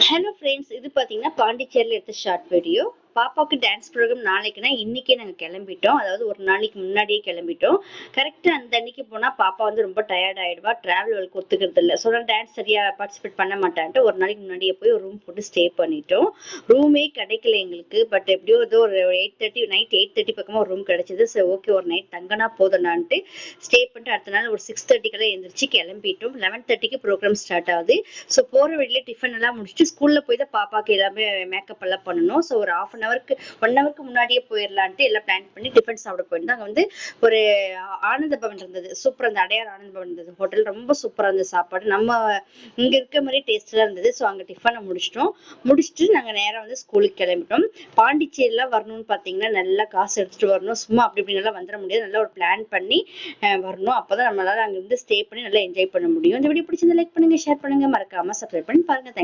Hello friends, இது பார்த்தீங்கன்னா பாண்டிச்சேரியில் எடுத்த ஷார்ட் வீடியோ. பாப்பாவுக்கு டான்ஸ் ப்ரோக்ராம் நாளைக்குன்னா இன்னைக்கே நாங்கள் கிளம்பிட்டோம். அதாவது ஒரு நாளைக்கு முன்னாடியே கிளம்பிட்டோம். கரெக்டாக அந்த அன்னைக்கு போனால் பாப்பா வந்து ரொம்ப டயர்ட் ஆகிடுவா. ட்ராவல் அவளுக்கு ஒத்துக்கிறது இல்லை. ஸோ டான்ஸ் சரியாக பார்ட்டிசிபேட் பண்ண மாட்டான்ட்டு ஒரு நாளைக்கு முன்னாடியே போய் ஒரு ரூம் போட்டு ஸ்டே பண்ணிட்டோம். ரூமே கிடைக்கல எங்களுக்கு. பட் எப்படியோ ஏதோ ஒரு 8:30 நைட் 8:30 பக்கமாக ஒரு ரூம் கிடைச்சிது. ஸோ ஓகே, ஒரு நைட் தங்கனா போதும்னான்ட்டு ஸ்டே பண்ணிட்டு அடுத்த நாள் ஒரு 6:30 எழுந்திரிச்சு கிளம்பிட்டோம். 11:30 ப்ரோக்ராம் ஸ்டார்ட் ஆகுது. ஸோ போகிற வழியில டிஃபன் எல்லாம் முடிச்சுட்டு ஸ்கூல்ல போய் தான் பாப்பாக்கு எல்லாமே மேக்கப் எல்லாம் பண்ணணும். ஸோ ஒரு 1 ஹவருக்கு முன்னாடியே போயிடலான்ட்டு எல்லாம் பிளான் பண்ணி டிஃபன் சாப்பிட போயிருந்தோம். அங்கே வந்து ஒரு ஆனந்த பவன் இருந்தது. சூப்பராக இருந்தது. அடையார் ஆனந்த பவன் இருந்தது ஹோட்டல். ரொம்ப சூப்பராக இருந்தது சாப்பாடு. நம்ம இங்கே இருக்க மாதிரி டேஸ்ட்லாம் இருந்தது. ஸோ அங்கே டிஃபனை முடிச்சுட்டு நாங்கள் நேராக வந்து ஸ்கூலுக்கு கிளம்பிட்டோம். பாண்டிச்சேரிலாம் வரணும்னு பார்த்தீங்கன்னா நல்லா காசு எடுத்துட்டு வரணும். சும்மா அப்படி இப்படி நல்லா வந்துட முடியாது. நல்லா ஒரு பிளான் பண்ணி வரணும். அப்போதான் நம்மளால அங்கே இருந்து ஸ்டே பண்ணி நல்லா என்ஜாய் பண்ண முடியும். இந்த வீடியோ பிடிச்சிருந்தா லைக் பண்ணுங்க, ஷேர் பண்ணுங்க, மறக்காம சப்ஸ்கிரைப் பண்ணி பாருங்க. தேங்க்ஸ்.